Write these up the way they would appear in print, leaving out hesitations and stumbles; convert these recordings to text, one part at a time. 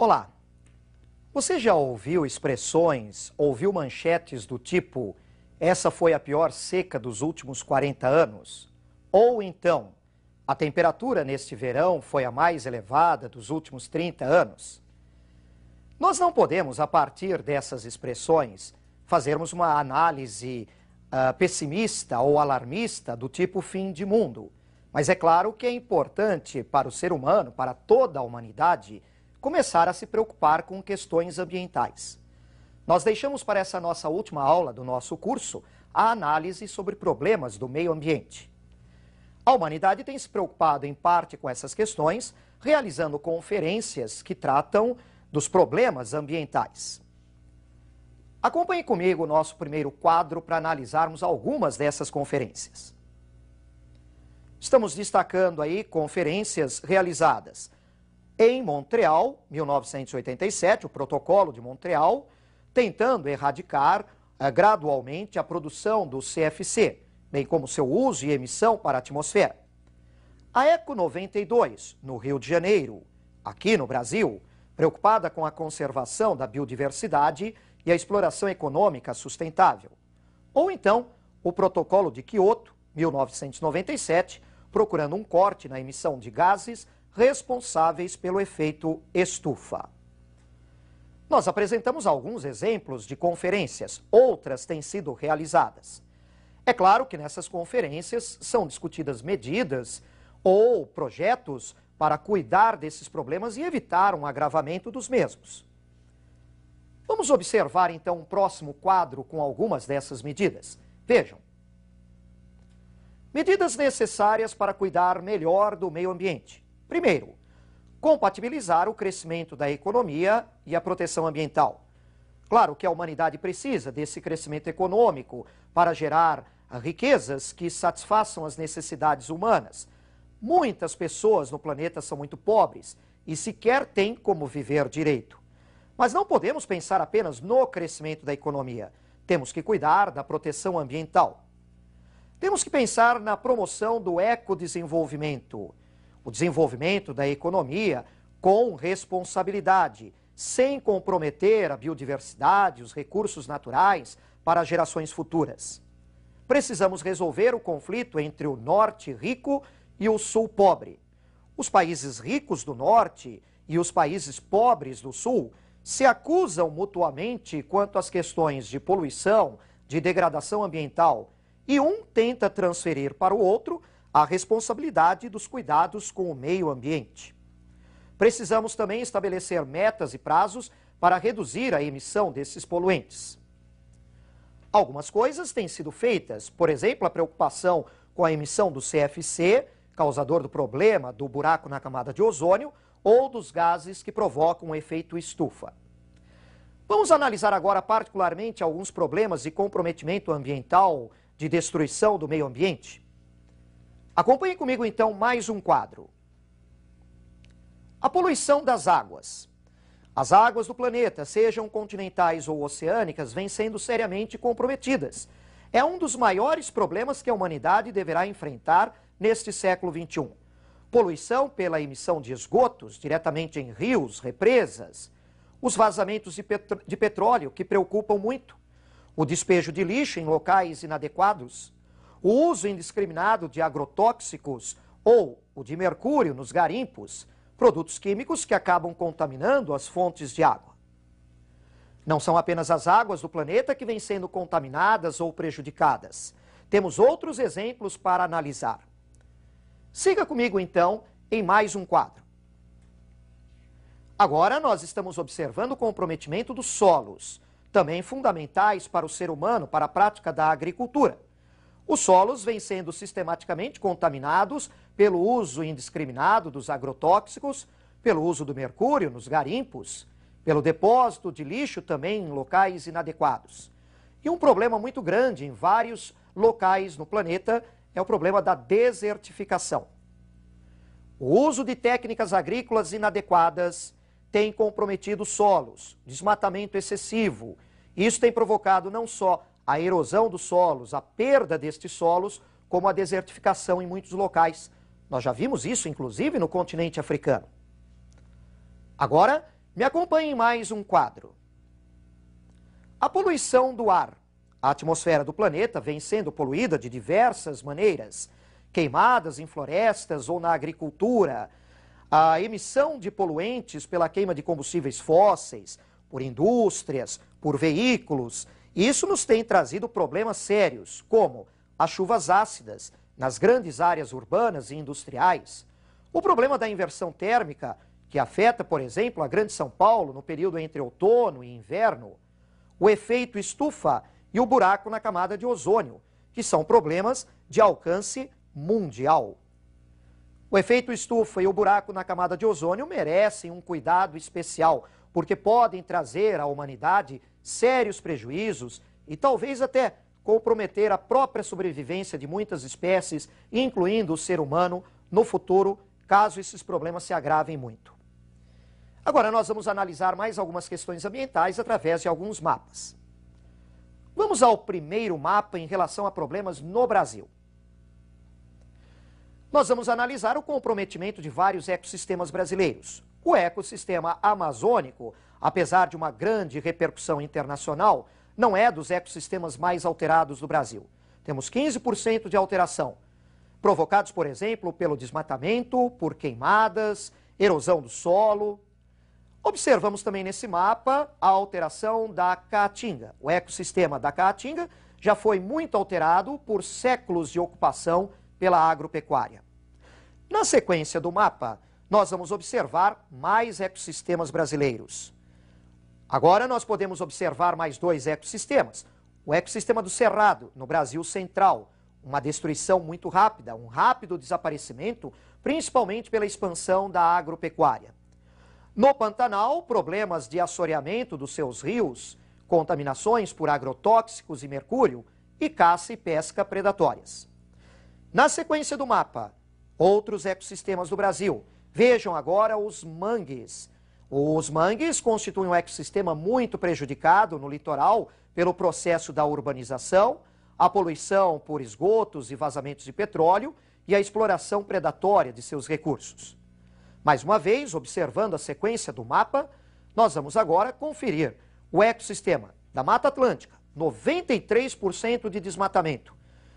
Olá, você já ouviu expressões, ouviu manchetes do tipo essa foi a pior seca dos últimos 40 anos? Ou então, a temperatura neste verão foi a mais elevada dos últimos 30 anos? Nós não podemos, a partir dessas expressões, fazermos uma análise pessimista ou alarmista do tipo fim de mundo. Mas é claro que é importante para o ser humano, para toda a humanidade, começar a se preocupar com questões ambientais. Nós deixamos para essa nossa última aula do nosso curso a análise sobre problemas do meio ambiente. A humanidade tem se preocupado em parte com essas questões, realizando conferências que tratam dos problemas ambientais. Acompanhe comigo o nosso primeiro quadro para analisarmos algumas dessas conferências. Estamos destacando aí conferências realizadas em Montreal, 1987, o Protocolo de Montreal, tentando erradicar gradualmente a produção do CFC, bem como seu uso e emissão para a atmosfera. A ECO 92, no Rio de Janeiro, aqui no Brasil, preocupada com a conservação da biodiversidade e a exploração econômica sustentável. Ou então, o Protocolo de Quioto, 1997, procurando um corte na emissão de gases responsáveis pelo efeito estufa. Nós apresentamos alguns exemplos de conferências, outras têm sido realizadas. É claro que nessas conferências são discutidas medidas ou projetos para cuidar desses problemas e evitar um agravamento dos mesmos. Vamos observar então um próximo quadro com algumas dessas medidas. Vejam. Medidas necessárias para cuidar melhor do meio ambiente. Primeiro, compatibilizar o crescimento da economia e a proteção ambiental. Claro que a humanidade precisa desse crescimento econômico para gerar riquezas que satisfaçam as necessidades humanas. Muitas pessoas no planeta são muito pobres e sequer têm como viver direito. Mas não podemos pensar apenas no crescimento da economia. Temos que cuidar da proteção ambiental. Temos que pensar na promoção do ecodesenvolvimento. O desenvolvimento da economia com responsabilidade, sem comprometer a biodiversidade, os recursos naturais para gerações futuras. Precisamos resolver o conflito entre o norte rico e o sul pobre. Os países ricos do norte e os países pobres do sul se acusam mutuamente quanto às questões de poluição, de degradação ambiental, e um tenta transferir para o outro a responsabilidade dos cuidados com o meio ambiente. Precisamos também estabelecer metas e prazos para reduzir a emissão desses poluentes. Algumas coisas têm sido feitas, por exemplo, a preocupação com a emissão do CFC, causador do problema do buraco na camada de ozônio, ou dos gases que provocam o efeito estufa. Vamos analisar agora particularmente alguns problemas de comprometimento ambiental, de destruição do meio ambiente. Acompanhe comigo então mais um quadro. A poluição das águas. As águas do planeta, sejam continentais ou oceânicas, vêm sendo seriamente comprometidas. É um dos maiores problemas que a humanidade deverá enfrentar neste século XXI. Poluição pela emissão de esgotos diretamente em rios, represas, os vazamentos de petróleo que preocupam muito, o despejo de lixo em locais inadequados, o uso indiscriminado de agrotóxicos ou o de mercúrio nos garimpos, produtos químicos que acabam contaminando as fontes de água. Não são apenas as águas do planeta que vêm sendo contaminadas ou prejudicadas. Temos outros exemplos para analisar. Siga comigo então em mais um quadro. Agora nós estamos observando o comprometimento dos solos, também fundamentais para o ser humano, para a prática da agricultura. Os solos vêm sendo sistematicamente contaminados pelo uso indiscriminado dos agrotóxicos, pelo uso do mercúrio nos garimpos, pelo depósito de lixo também em locais inadequados. E um problema muito grande em vários locais no planeta é o problema da desertificação. O uso de técnicas agrícolas inadequadas tem comprometido solos, desmatamento excessivo. Isso tem provocado não só a erosão dos solos, a perda destes solos, como a desertificação em muitos locais. Nós já vimos isso, inclusive, no continente africano. Agora, Me acompanhe em mais um quadro. A poluição do ar. A atmosfera do planeta vem sendo poluída de diversas maneiras. Queimadas em florestas ou na agricultura, a emissão de poluentes pela queima de combustíveis fósseis, por indústrias, por veículos. Isso nos tem trazido problemas sérios, como as chuvas ácidas nas grandes áreas urbanas e industriais, o problema da inversão térmica, que afeta, por exemplo, a Grande São Paulo no período entre outono e inverno, o efeito estufa e o buraco na camada de ozônio, que são problemas de alcance mundial. O efeito estufa e o buraco na camada de ozônio merecem um cuidado especial, porque podem trazer à humanidade sérios prejuízos e talvez até comprometer a própria sobrevivência de muitas espécies, incluindo o ser humano, no futuro, caso esses problemas se agravem muito. Agora nós vamos analisar mais algumas questões ambientais através de alguns mapas. Vamos ao primeiro mapa em relação a problemas no Brasil. Nós vamos analisar o comprometimento de vários ecossistemas brasileiros. O ecossistema amazônico, apesar de uma grande repercussão internacional, não é dos ecossistemas mais alterados do Brasil. Temos 15% de alteração, provocados, por exemplo, pelo desmatamento, por queimadas, erosão do solo. Observamos também nesse mapa a alteração da Caatinga. O ecossistema da Caatinga já foi muito alterado por séculos de ocupação pela agropecuária. Na sequência do mapa, nós vamos observar mais ecossistemas brasileiros. Agora nós podemos observar mais dois ecossistemas. O ecossistema do Cerrado, no Brasil Central, uma destruição muito rápida, um rápido desaparecimento, principalmente pela expansão da agropecuária. No Pantanal, problemas de assoreamento dos seus rios, contaminações por agrotóxicos e mercúrio e caça e pesca predatórias. Na sequência do mapa, outros ecossistemas do Brasil. Vejam agora os mangues. Os mangues constituem um ecossistema muito prejudicado no litoral pelo processo da urbanização, a poluição por esgotos e vazamentos de petróleo e a exploração predatória de seus recursos. Mais uma vez, observando a sequência do mapa, nós vamos agora conferir o ecossistema da Mata Atlântica, 93% de desmatamento,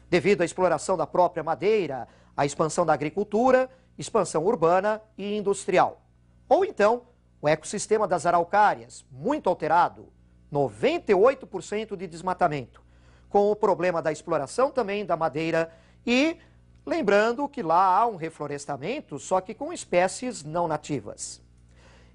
devido à exploração da própria madeira, à expansão da agricultura, expansão urbana e industrial. Ou então, o ecossistema das araucárias, muito alterado, 98% de desmatamento, com o problema da exploração também da madeira e lembrando que lá há um reflorestamento, só que com espécies não nativas.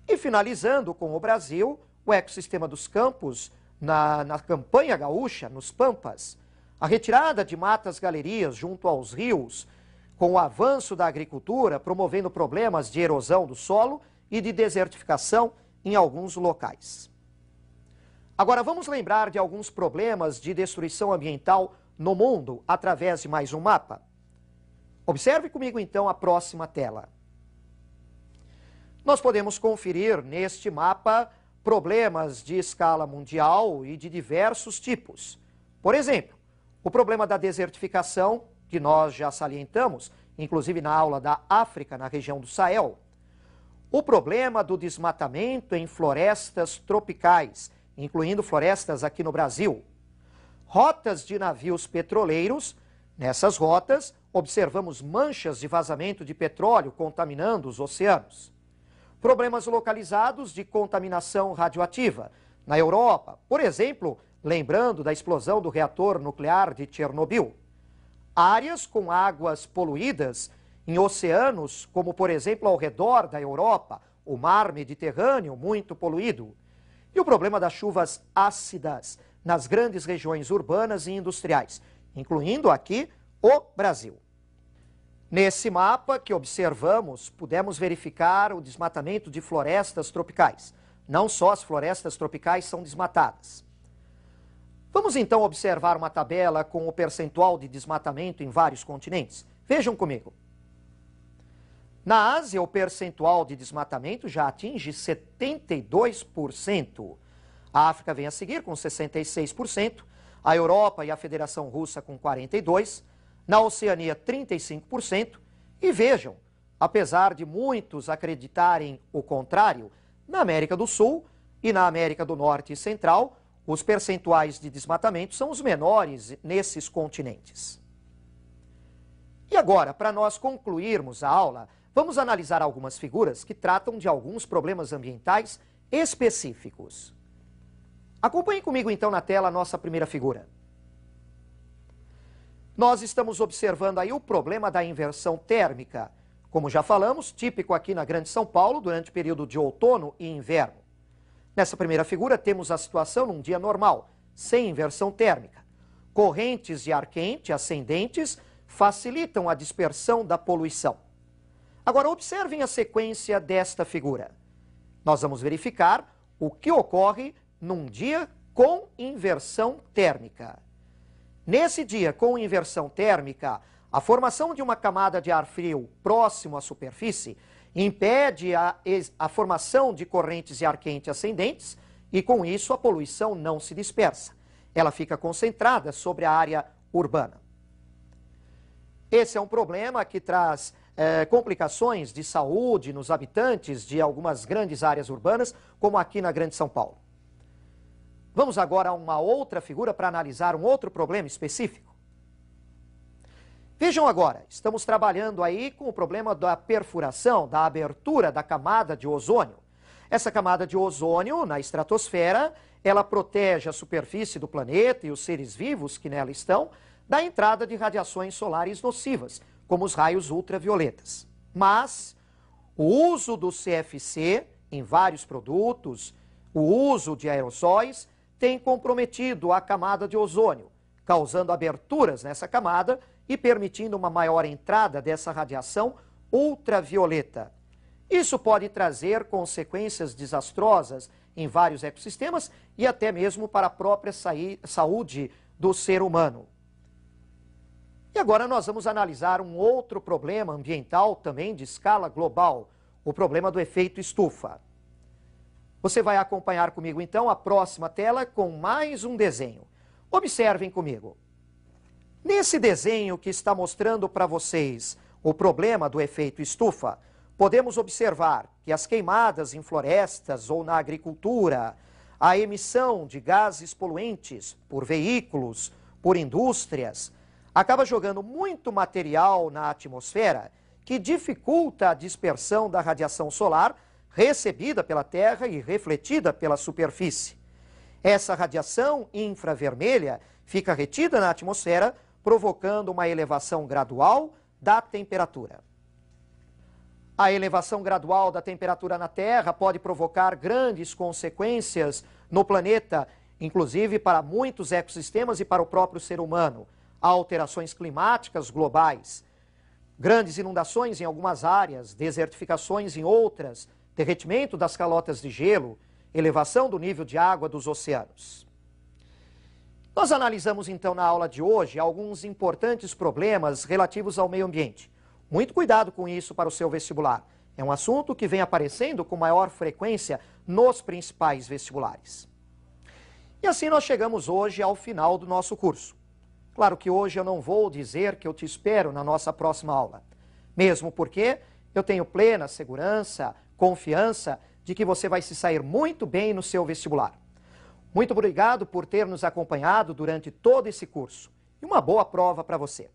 E finalizando com o Brasil, o ecossistema dos campos, na campanha gaúcha, nos Pampas, a retirada de matas-galerias junto aos rios, com o avanço da agricultura, promovendo problemas de erosão do solo e de desertificação em alguns locais. Agora vamos lembrar de alguns problemas de destruição ambiental no mundo através de mais um mapa. Observe comigo então a próxima tela. Nós podemos conferir neste mapa problemas de escala mundial e de diversos tipos. Por exemplo, o problema da desertificação, que nós já salientamos, inclusive na aula da África, na região do Sahel. O problema do desmatamento em florestas tropicais, incluindo florestas aqui no Brasil. Rotas de navios petroleiros. Nessas rotas, observamos manchas de vazamento de petróleo contaminando os oceanos. Problemas localizados de contaminação radioativa. Na Europa, por exemplo, lembrando da explosão do reator nuclear de Chernobyl. Áreas com águas poluídas em oceanos, como por exemplo ao redor da Europa, o mar Mediterrâneo muito poluído. E o problema das chuvas ácidas nas grandes regiões urbanas e industriais, incluindo aqui o Brasil. Nesse mapa que observamos, pudemos verificar o desmatamento de florestas tropicais. Não só as florestas tropicais são desmatadas. Vamos então observar uma tabela com o percentual de desmatamento em vários continentes. Vejam comigo. Na Ásia, o percentual de desmatamento já atinge 72%. A África vem a seguir com 66%, a Europa e a Federação Russa com 42%, na Oceania 35%. E vejam, apesar de muitos acreditarem o contrário, Na América do Sul e na América do Norte e Central, os percentuais de desmatamento são os menores nesses continentes. E agora, para nós concluirmos a aula, vamos analisar algumas figuras que tratam de alguns problemas ambientais específicos. Acompanhe comigo então na tela a nossa primeira figura. Nós estamos observando aí o problema da inversão térmica, como já falamos, típico aqui na Grande São Paulo durante o período de outono e inverno. Nessa primeira figura temos a situação num dia normal, sem inversão térmica. Correntes de ar quente ascendentes facilitam a dispersão da poluição. Agora observem a sequência desta figura. Nós vamos verificar o que ocorre num dia com inversão térmica. Nesse dia com inversão térmica, a formação de uma camada de ar frio próximo à superfície impede a formação de correntes de ar quente ascendentes e, com isso, a poluição não se dispersa. Ela fica concentrada sobre a área urbana. Esse é um problema que traz complicações de saúde nos habitantes de algumas grandes áreas urbanas, como aqui na Grande São Paulo. Vamos agora a uma outra figura para analisar um outro problema específico. Vejam agora, estamos trabalhando aí com o problema da perfuração, da abertura da camada de ozônio. Essa camada de ozônio na estratosfera, ela protege a superfície do planeta e os seres vivos que nela estão da entrada de radiações solares nocivas, como os raios ultravioletas. Mas o uso do CFC em vários produtos, o uso de aerossóis, tem comprometido a camada de ozônio, causando aberturas nessa camada e permitindo uma maior entrada dessa radiação ultravioleta. Isso pode trazer consequências desastrosas em vários ecossistemas e até mesmo para a própria saúde do ser humano. E agora nós vamos analisar um outro problema ambiental também de escala global, o problema do efeito estufa. Você vai acompanhar comigo então a próxima tela com mais um desenho. Observem comigo. Nesse desenho que está mostrando para vocês o problema do efeito estufa, podemos observar que as queimadas em florestas ou na agricultura, a emissão de gases poluentes por veículos, por indústrias, acaba jogando muito material na atmosfera que dificulta a dispersão da radiação solar recebida pela Terra e refletida pela superfície. Essa radiação infravermelha fica retida na atmosfera, provocando uma elevação gradual da temperatura. A elevação gradual da temperatura na Terra pode provocar grandes consequências no planeta, inclusive para muitos ecossistemas e para o próprio ser humano. Há alterações climáticas globais, grandes inundações em algumas áreas, desertificações em outras, derretimento das calotas de gelo, elevação do nível de água dos oceanos. Nós analisamos então na aula de hoje alguns importantes problemas relativos ao meio ambiente. Muito cuidado com isso para o seu vestibular. É um assunto que vem aparecendo com maior frequência nos principais vestibulares. E assim nós chegamos hoje ao final do nosso curso. Claro que hoje eu não vou dizer que eu te espero na nossa próxima aula, mesmo porque eu tenho plena segurança, confiança de que você vai se sair muito bem no seu vestibular. Muito obrigado por ter nos acompanhado durante todo esse curso e uma boa prova para você.